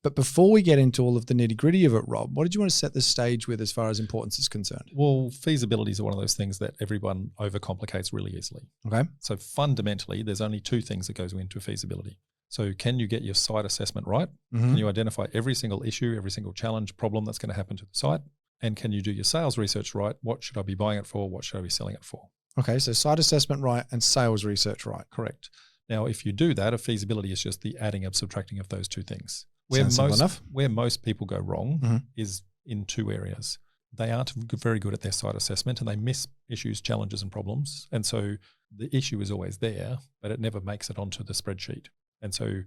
But before we get into all of the nitty gritty of it, Rob, what did you want to set the stage with as far as importance is concerned? Well, feasibilities are one of those things that everyone overcomplicates really easily. Okay. So fundamentally, there's only two things that goes into feasibility. So can you get your site assessment right? Mm-hmm. Can you identify every single issue, every single challenge, problem that's going to happen to the site? And can you do your sales research right? What should I be buying it for? What should I be selling it for? Okay, so site assessment right and sales research right. Correct. Now, if you do that, a feasibility is just the adding and subtracting of those two things. Sounds simple enough. Where most people go wrong Mm-hmm. is in two areas. They aren't very good at their site assessment and they miss issues, challenges and problems. And so the issue is always there, but it never makes it onto the spreadsheet. And so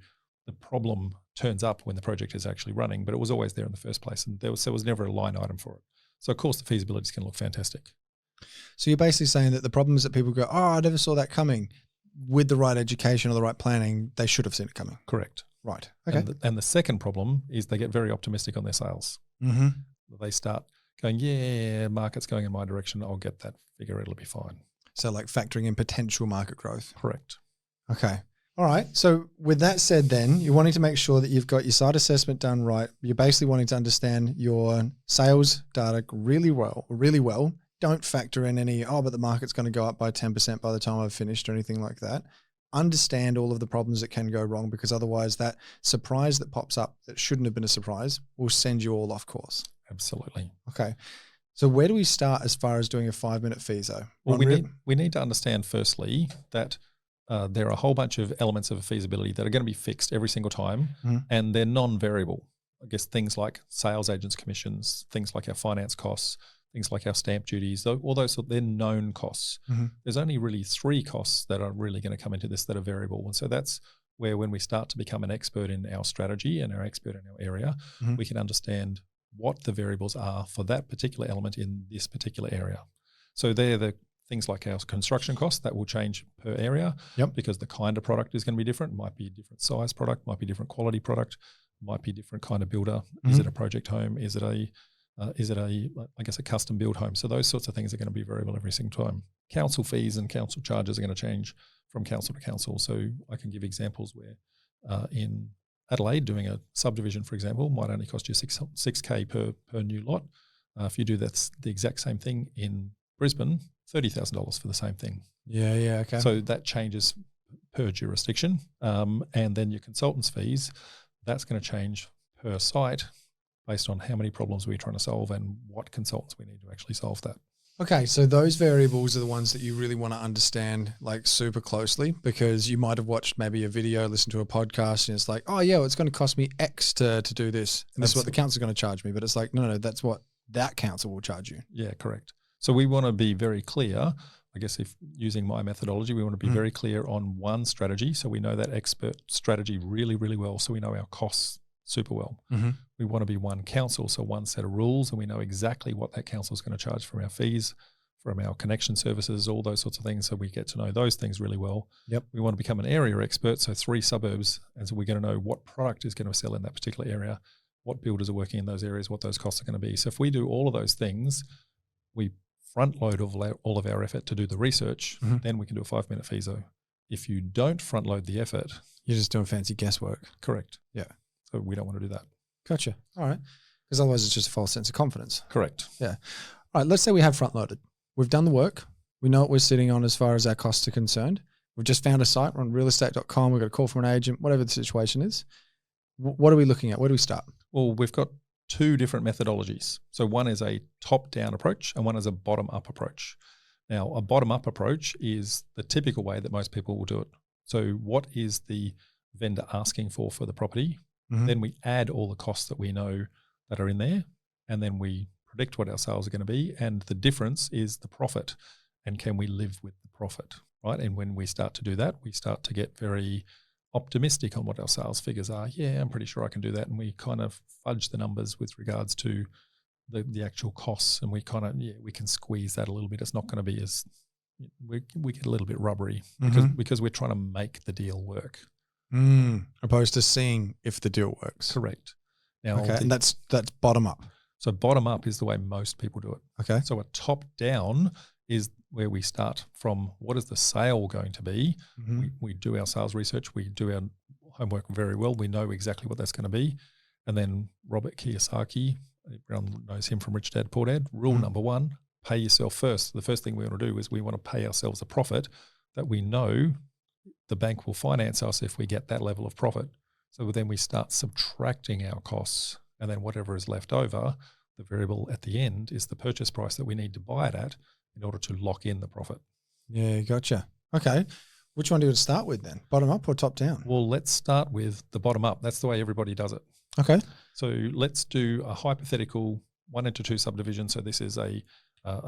the problem turns up when the project is actually running, but it was always there in the first place. And there was never a line item for it. So of course the feasibilities can look fantastic. So you're basically saying that the problems that people go, oh, I never saw that coming, with the right education or the right planning, they should have seen it coming. Correct. Right. Okay. And the second problem is they get very optimistic on their sales. Mm-hmm. They start going, yeah, market's going in my direction. I'll get that figure. It'll be fine. So like factoring in potential market growth. Correct. Okay. All right. So with that said, then you're wanting to make sure that you've got your site assessment done right. You're basically wanting to understand your sales data really well. Don't factor in any, but the market's going to go up by 10% by the time I've finished or anything like that. Understand all of the problems that can go wrong, because otherwise that surprise that pops up that shouldn't have been a surprise will send you all off course. Absolutely. Okay. So where do we start as far as doing a 5-minute FISO? Well, we need to understand firstly that there are a whole bunch of elements of a feasibility that are going to be fixed every single time, and they're non-variable. I guess things like sales agents' commissions, things like our finance costs, things like our stamp duties, all those, they're known costs. Mm-hmm. There's only really 3 costs that are really going to come into this that are variable. And so that's where when we start to become an expert in our strategy and our expert in our area, we can understand what the variables are for that particular element in this particular area. So they're the things like our construction costs that will change per area because the kind of product is going to be different. It might be a different size product, might be different quality product, might be different kind of builder. Is it a project home? Is it a custom build home? So those sorts of things are going to be variable every single time. Council fees and council charges are going to change from council to council. So I can give examples where in Adelaide, doing a subdivision, for example, might only cost you $6K per new lot. If you do that's the exact same thing in Brisbane, $30,000 for the same thing. Yeah, okay. So that changes per jurisdiction. And then your consultants' fees, that's going to change per site based on how many problems we're trying to solve and what consultants we need to actually solve that. Okay, so those variables are the ones that you really want to understand like super closely, because you might have watched maybe a video, listened to a podcast, and it's like, oh yeah, well, it's going to cost me X to do this. And this is what the council is going to charge me. But it's like, no, that's what that council will charge you. Yeah, correct. So we want to be very clear. I guess if using my methodology, we want to be very clear on one strategy. So we know that expert strategy really, really well. So we know our costs super well. We want to be one council, so one set of rules, and we know exactly what that council is going to charge from our fees, from our connection services, all those sorts of things. So we get to know those things really well. Yep. We want to become an area expert, so 3 suburbs, and so we're going to know what product is going to sell in that particular area, what builders are working in those areas, what those costs are going to be. So if we do all of those things, we front load all of our effort to do the research, then we can do a 5-minute FISO. If you don't front load the effort, you're just doing fancy guesswork. Correct. Yeah. So we don't want to do that. Gotcha. All right. Because otherwise it's just a false sense of confidence. Correct. Yeah. All right. Let's say we have front loaded. We've done the work. We know what we're sitting on as far as our costs are concerned. We've just found a site. We're on realestate.com. We've got a call from an agent, whatever the situation is. What are we looking at? Where do we start? Well, we've got 2 different methodologies. So one is a top-down approach and one is a bottom-up approach. Now, a bottom-up approach is the typical way that most people will do it. So what is the vendor asking for the property? Then we add all the costs that we know that are in there, and then we predict what our sales are going to be, and the difference is the profit, and can we live with the profit, right? And when we start to do that, we start to get very optimistic on what our sales figures are. Yeah, I'm pretty sure I can do that, and we kind of fudge the numbers with regards to the actual costs, and we kind of, we can squeeze that a little bit. It's not going to be as, we get a little bit rubbery because we're trying to make the deal work. Opposed to seeing if the deal works. Correct. Now, and that's bottom up. So bottom up is the way most people do it. Okay. So a top down is where we start from. What is the sale going to be? We do our sales research. We do our homework very well. We know exactly what that's going to be. And then Robert Kiyosaki, everyone knows him from Rich Dad Poor Dad. Rule number one, pay yourself first. The first thing we want to do is we want to pay ourselves a profit that we know the bank will finance us if we get that level of profit. So then we start subtracting our costs, and then whatever is left over, the variable at the end is the purchase price that we need to buy it at in order to lock in the profit. Yeah, gotcha. Okay. Which one do you want to start with then? Bottom up or top down? Well, let's start with the bottom up. That's the way everybody does it. Okay. So let's do a hypothetical 1 into 2 subdivision. So this is a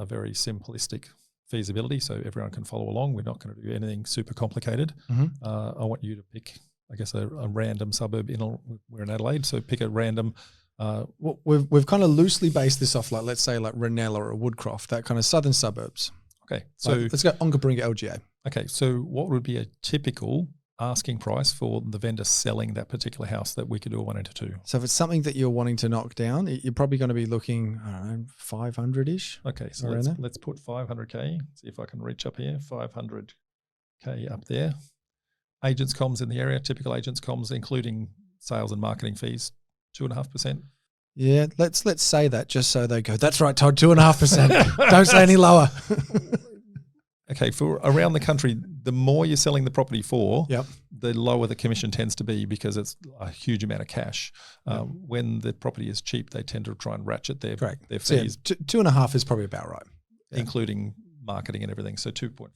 very simplistic feasibility, so everyone can follow along. We're not going to do anything super complicated. I want you to pick, I guess, a random suburb. We're in Adelaide, so pick a random. Well, we've kind of loosely based this off, like, let's say like Ranella or Woodcroft, that kind of southern suburbs. Okay, so let's go Onkaparinga LGA. Okay, so what would be a typical asking price for the vendor selling that particular house that we could do a 1 into 2? So if it's something that you're wanting to knock down, you're probably going to be looking, I don't know, 500-ish. Okay, so let's put 500K. See if I can reach up here. 500K up there. Agents comms in the area, typical agents comms, including sales and marketing fees, 2.5%. Yeah, let's say that just so they go, that's right, Todd, 2.5%. Don't say any lower. Okay, for around the country, the more you're selling the property for, the lower the commission tends to be because it's a huge amount of cash. When the property is cheap, they tend to try and ratchet their fees. So 2.5 is probably about right. Including marketing and everything. So 2.5.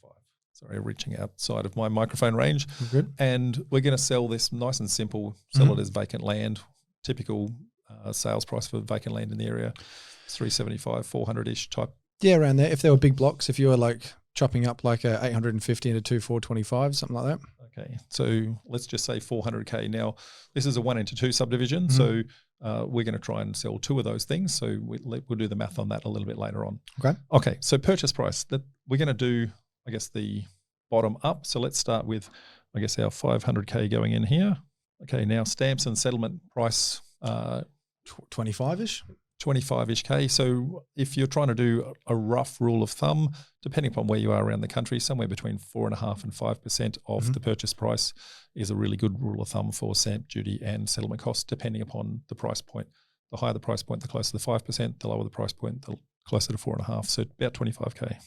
Sorry, reaching outside of my microphone range. Good. And we're going to sell this nice and simple, sell it as vacant land. Typical sales price for vacant land in the area, 375, 400-ish type. Yeah, around there. If there were big blocks, if you were like chopping up like a 850 into 2,425, something like that. Okay, so let's just say 400K. Now, this is a 1 into 2 subdivision, so we're going to try and sell 2 of those things. So we'll do the math on that a little bit later on. Okay, so purchase price. That we're going to do, I guess, the bottom up. So let's start with, I guess, our 500K going in here. Okay, now stamps and settlement price. 25-ish? 25-ish K. So if you're trying to do a rough rule of thumb, depending upon where you are around the country, somewhere between 4.5% and 5% of the purchase price is a really good rule of thumb for stamp duty and settlement costs, depending upon the price point. The higher the price point, the closer to the 5%. The lower the price point, the closer to 4.5%. So about 25K.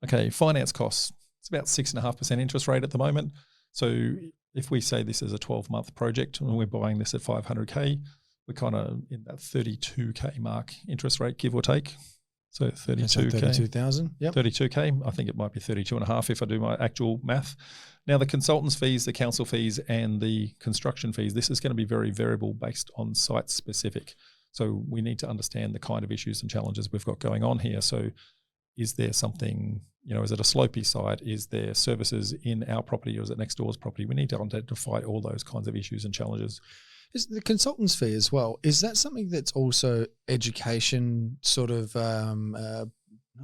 Okay, finance costs. It's about 6.5% interest rate at the moment. So if we say this is a 12-month project and we're buying this at 500K, we're kind of in that 32K mark interest rate, give or take. So 32K. 32,000, yep. 32K. I think it might be 32.5 if I do my actual math. Now, the consultants fees, the council fees, and the construction fees, this is going to be very variable based on site specific. So we need to understand the kind of issues and challenges we've got going on here. So is there something, is it a slopey site? Is there services in our property or is it next door's property? We need to identify all those kinds of issues and challenges. Is the consultant's fee as well, is that something that's also education sort of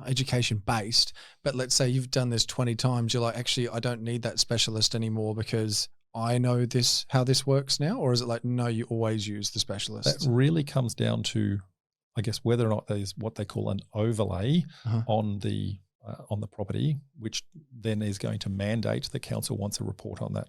education based, but let's say you've done this 20 times, you're like, actually, I don't need that specialist anymore because I know how this works now? Or is it like, no, you always use the specialist? That really comes down to, I guess, whether or not there's what they call an overlay on the property, which then is going to mandate the council wants a report on that.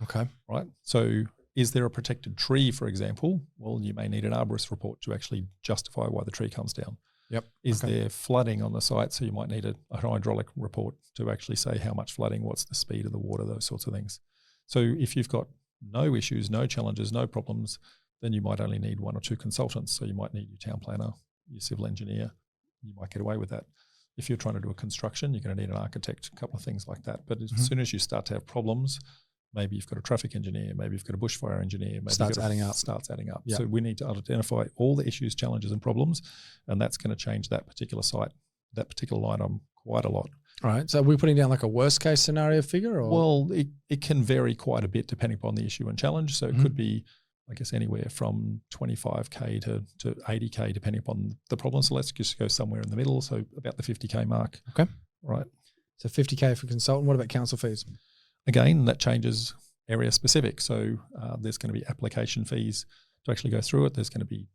Okay. Right. So is there a protected tree, for example? Well, you may need an arborist report to actually justify why the tree comes down. Yep. Is there flooding on the site? So you might need a hydraulic report to actually say how much flooding, what's the speed of the water, those sorts of things. So if you've got no issues, no challenges, no problems, then you might only need 1 or 2 consultants. So you might need your town planner, your civil engineer. You might get away with that. If you're trying to do a construction, you're going to need an architect, a couple of things like that. But as soon as you start to have problems, maybe you've got a traffic engineer, maybe you've got a bushfire engineer. Maybe starts adding up. Yep. So we need to identify all the issues, challenges and problems, and that's going to change that particular site, that particular line item quite a lot. All right. So are we putting down like a worst case scenario figure? Or? Well, it can vary quite a bit depending upon the issue and challenge. So it could be, I guess, anywhere from 25K to 80K depending upon the problem. So let's just go somewhere in the middle, so about the 50K mark. Okay. Right. So 50K for consultant. What about council fees? Again, that changes area specific. So there's going to be application fees to actually go through it. There's going to be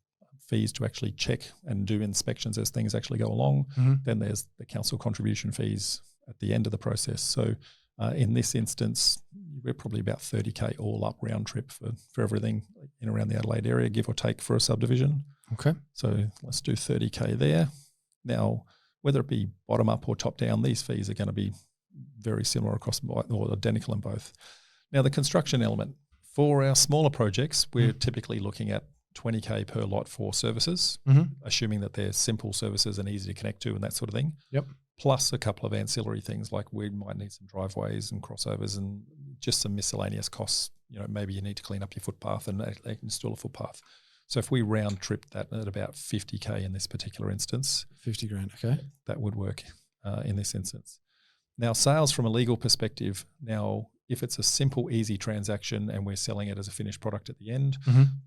fees to actually check and do inspections as things actually go along. Then there's the council contribution fees at the end of the process. So In this instance, we're probably about 30K all up round trip for everything in around the Adelaide area, give or take, for a subdivision. Okay. So let's do 30K there. Now, whether it be bottom up or top down, these fees are going to be very similar across, or identical in both. Now, the construction element. For our smaller projects, we're typically looking at 20K per lot for services, assuming that they're simple services and easy to connect to and that sort of thing. Yep. Plus a couple of ancillary things, like we might need some driveways and crossovers and just some miscellaneous costs. Maybe you need to clean up your footpath and install a footpath. So if we round trip that at about 50K in this particular instance. 50 grand, okay. That would work in this instance. Now, sales from a legal perspective, if it's a simple, easy transaction and we're selling it as a finished product at the end,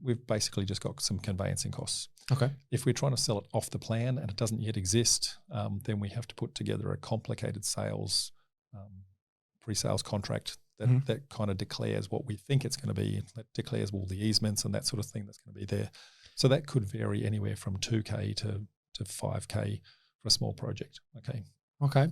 we've basically just got some conveyancing costs. Okay. If we're trying to sell it off the plan and it doesn't yet exist, then we have to put together a complicated sales, pre-sales contract that kind of declares what we think it's going to be, that declares all the easements and that sort of thing that's going to be there. So that could vary anywhere from 2K to 5K for a small project. Okay.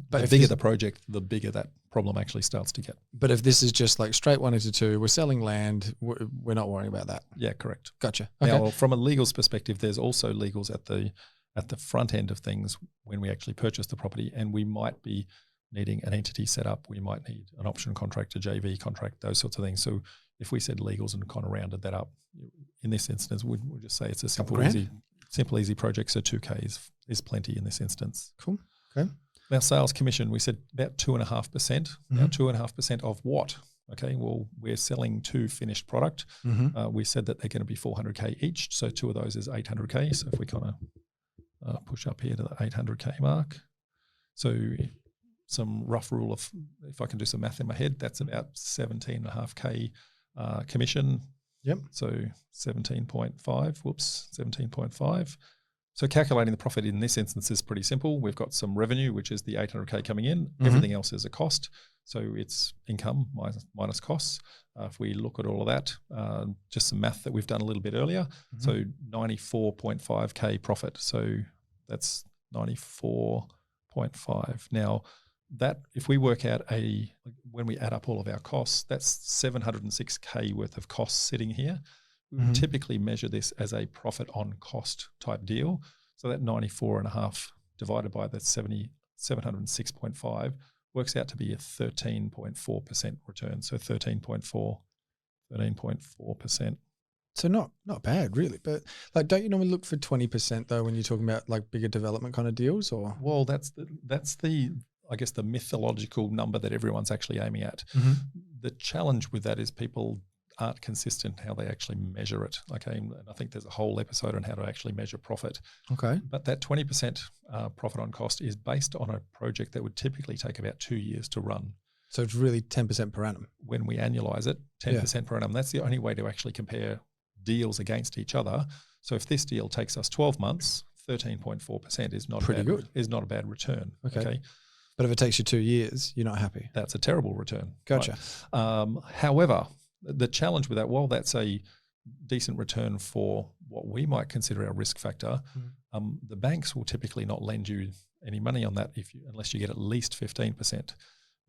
But the bigger the project, the bigger that problem actually starts to get. But if this is just like straight 1 into 2, we're selling land, we're not worrying about that. Yeah, correct. Gotcha. Okay. Now, from a legals perspective, there's also legals at the front end of things when we actually purchase the property, and we might be needing an entity set up. We might need an option contract, a JV contract, those sorts of things. So if we said legals and kind of rounded that up, in this instance, we'll just say it's a simple, easy project. So 2K is plenty in this instance. Cool. Okay. Now, sales commission, we said about 2.5%. Now, 2.5% of what? Okay, well, we're selling 2 finished product. We said that they're going to be 400K each. So 2 of those is 800K. So if we kind of push up here to the 800K mark. So some rough rule of, if I can do some math in my head, that's about 17.5K commission. Yep. So 17.5. So calculating the profit in this instance is pretty simple. We've got some revenue, which is the 800K coming in. Everything else is a cost. So it's income minus costs. If we look at all of that, just some math that we've done a little bit earlier. So 94.5K profit. So that's 94.5. Now, that if we work out when we add up all of our costs, that's 706K worth of costs sitting here. We would typically measure this as a profit on cost type deal. So that 94.5 divided by the 706.5 works out to be a 13.4% return. So 13.4%. So not bad, really. But like, don't you normally look for 20% though when you're talking about like bigger development kind of deals? Or well, that's the I guess the mythological number that everyone's actually aiming at. The challenge with that is people aren't consistent how they actually measure it. Okay, and I think there's a whole episode on how to actually measure profit. Okay. But that 20% profit on cost is based on a project that would typically take about 2 years to run. So it's really 10% per annum. When we annualize it, 10% per annum. That's the only way to actually compare deals against each other. So if this deal takes us 12 months, 13.4% is not a bad return. Okay. But if it takes you 2 years, you're not happy. That's a terrible return. Gotcha. Right? However, the challenge with that, while that's a decent return for what we might consider our risk factor, the banks will typically not lend you any money on that unless you get at least 15%.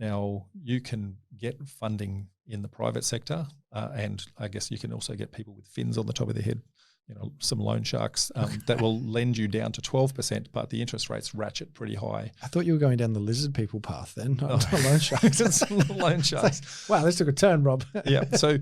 Now, you can get funding in the private sector, and I guess you can also get people with fins on the top of their head, some loan sharks that will lend you down to 12%, but the interest rates ratchet pretty high. I thought you were going down the lizard people path then, not loan sharks. It's loan sharks. Wow, this took a turn, Rob. Yeah. So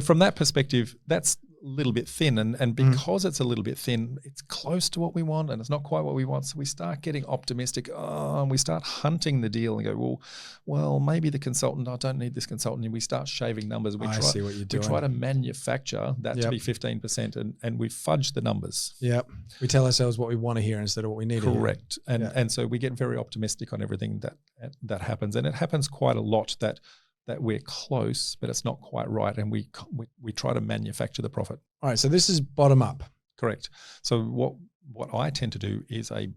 from that perspective, that's a little bit thin, and because it's a little bit thin, it's close to what we want, and it's not quite what we want. So we start getting optimistic, and we start hunting the deal and go, well, maybe the consultant, I don't need this consultant, and we start shaving numbers. I see what you're doing. We try to manufacture that to be 15%, and we fudge the numbers. Yep. We tell ourselves what we want to hear instead of what we need to hear. Correct. And so we get very optimistic on everything that happens, and it happens quite a lot that we're close, but it's not quite right, and we try to manufacture the profit. All right, so this is bottom up. Correct. So what I tend to do is a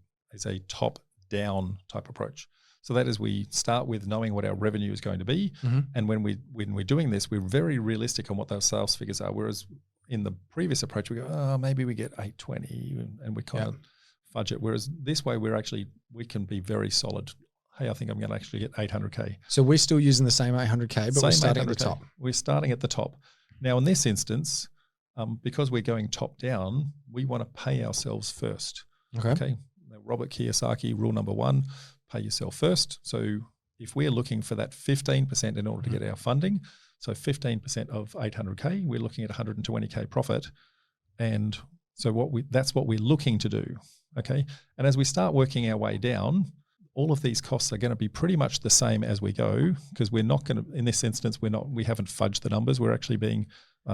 top-down type approach. So that is, we start with knowing what our revenue is going to be, and when we're doing this, we're very realistic on what those sales figures are. Whereas in the previous approach, we go, maybe we get 820, and we kind of fudge it. Whereas this way, we can be very solid. hey, I think I'm going to actually get 800K. So we're still using the same 800K, but we're starting at the top. We're starting at the top. Now, in this instance, because we're going top down, we want to pay ourselves first. Okay. Now, Robert Kiyosaki, rule number 1, pay yourself first. So if we're looking for that 15% in order to get our funding, so 15% of 800K, we're looking at 120K profit. And so that's what we're looking to do. Okay. And as we start working our way down, all of these costs are going to be pretty much the same as we go, because we're not going to, in this instance, we haven't fudged the numbers. We're actually being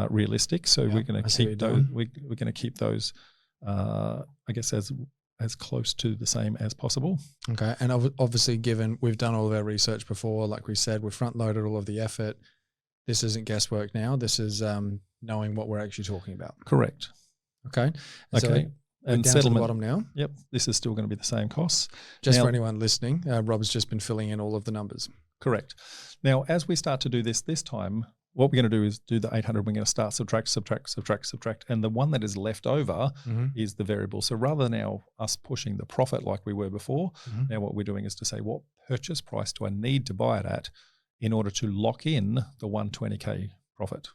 realistic. So we're going to keep those. We're going to keep those, I guess, as close to the same as possible. Okay. And obviously, given we've done all of our research before, like we said, we've front loaded all of the effort. This isn't guesswork now. This is knowing what we're actually talking about. Correct. Okay. Okay. And down settlement, to the bottom now. Yep. This is still going to be the same costs. Just for anyone listening, Rob's just been filling in all of the numbers. Correct. Now, as we start to do this time, what we're going to do is do the 800. We're going to start subtract. And the one that is left over is the variable. So rather than us pushing the profit like we were before, now what we're doing is to say, what purchase price do I need to buy it at in order to lock in the 120K profit?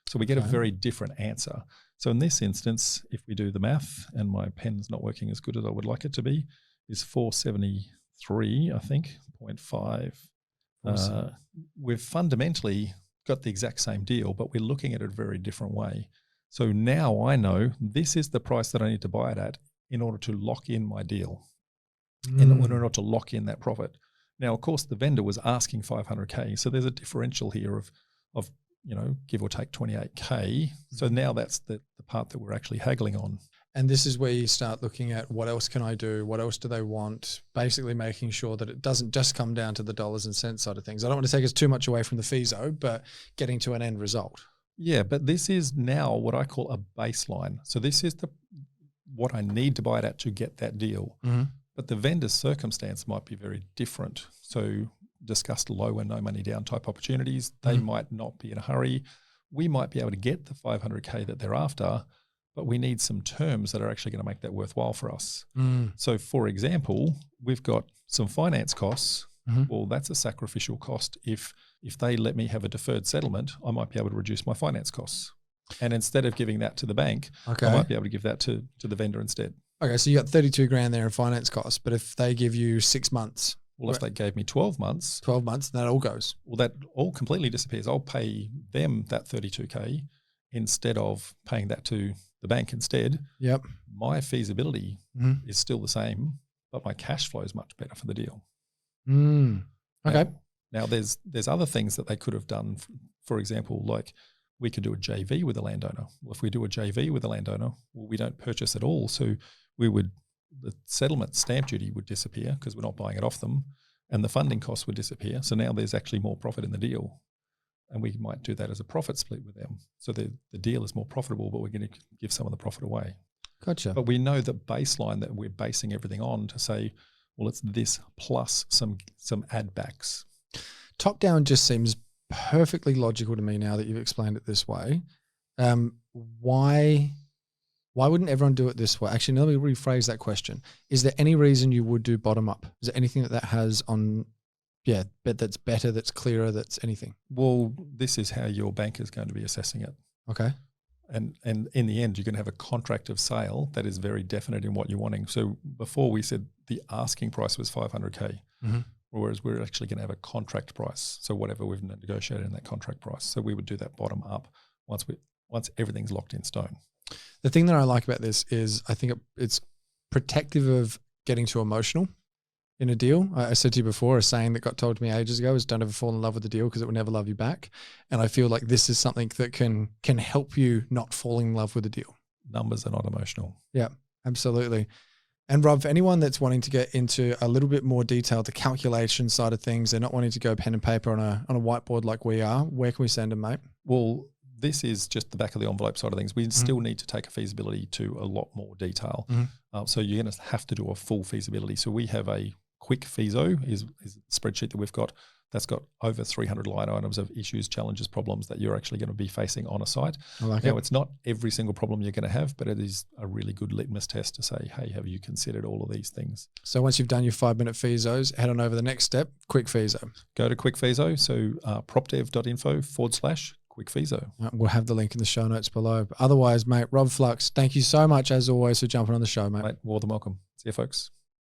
So we get a very different answer. So in this instance, if we do the math, and my pen's not working as good as I would like it to be, is 473, I think, 0.5. We've fundamentally got the exact same deal, but we're looking at it a very different way. So now I know this is the price that I need to buy it at in order to lock in my deal, in order to lock in that profit. Now, of course, the vendor was asking 500K, so there's a differential here of give or take 28K. So now that's the part that we're actually haggling on. And this is where you start looking at what else can I do? What else do they want? Basically making sure that it doesn't just come down to the dollars and cents side of things. I don't want to take us too much away from the FISO, but getting to an end result. Yeah, but this is now what I call a baseline. So this is what I need to buy it at to get that deal. But the vendor's circumstance might be very different. So discussed low and no money down type opportunities, they might not be in a hurry. We might be able to get the 500K that they're after, but we need some terms that are actually going to make that worthwhile for us. So for example, we've got some finance costs. Well, that's a sacrificial cost. If they let me have a deferred settlement, I might be able to reduce my finance costs. And instead of giving that to the bank, I might be able to give that to the vendor instead. Okay, so you got 32 grand there in finance costs, but if they give you 6 months, well, if they gave me 12 months. 12 months, that all goes. Well, that all completely disappears. I'll pay them that 32K instead of paying that to the bank instead. Yep. My feasibility is still the same, but my cash flow is much better for the deal. Okay. Now there's other things that they could have done. For example, like we could do a JV with a landowner. Well, if we do a JV with a landowner, well, we don't purchase at all. So the settlement stamp duty would disappear because we're not buying it off them, and the funding costs would disappear. So now there's actually more profit in the deal, and we might do that as a profit split with them. So the deal is more profitable, but we're going to give some of the profit away. Gotcha. But we know the baseline that we're basing everything on to say, well, it's this plus some add backs. Top down just seems perfectly logical to me now that you've explained it this way. Why wouldn't everyone do it this way? Actually, let me rephrase that question. Is there any reason you would do bottom up? Is there anything that has on, but that's better, that's clearer, that's anything? Well, this is how your bank is going to be assessing it. Okay. And in the end, you're going to have a contract of sale that is very definite in what you're wanting. So before we said the asking price was 500K, whereas we're actually going to have a contract price. So whatever we've negotiated in that contract price. So we would do that bottom up once everything's locked in stone. The thing that I like about this is I think it's protective of getting too emotional in a deal. I said to you before, a saying that got told to me ages ago is don't ever fall in love with the deal because it will never love you back. And I feel like this is something that can help you not fall in love with the deal. Numbers are not emotional. Yeah, absolutely. And Rob, for anyone that's wanting to get into a little bit more detail, the calculation side of things, they're not wanting to go pen and paper on a whiteboard like we are, where can we send them, mate? Well, this is just the back of the envelope side of things. We still need to take a feasibility to a lot more detail. So you're going to have to do a full feasibility. So we have a quick FISO is a spreadsheet that we've got that's got over 300 line items of issues, challenges, problems that you're actually going to be facing on a site. Now, it's not every single problem you're going to have, but it is a really good litmus test to say, hey, have you considered all of these things? So once you've done your 5-minute Feasos, head on over the next step, Quick Feaso. Go to Quick Feaso, so propdev.info/Quick Feaso. We'll have the link in the show notes below. But otherwise, mate, Rob Flux, thank you so much as always for jumping on the show, mate. More than welcome. See you, folks.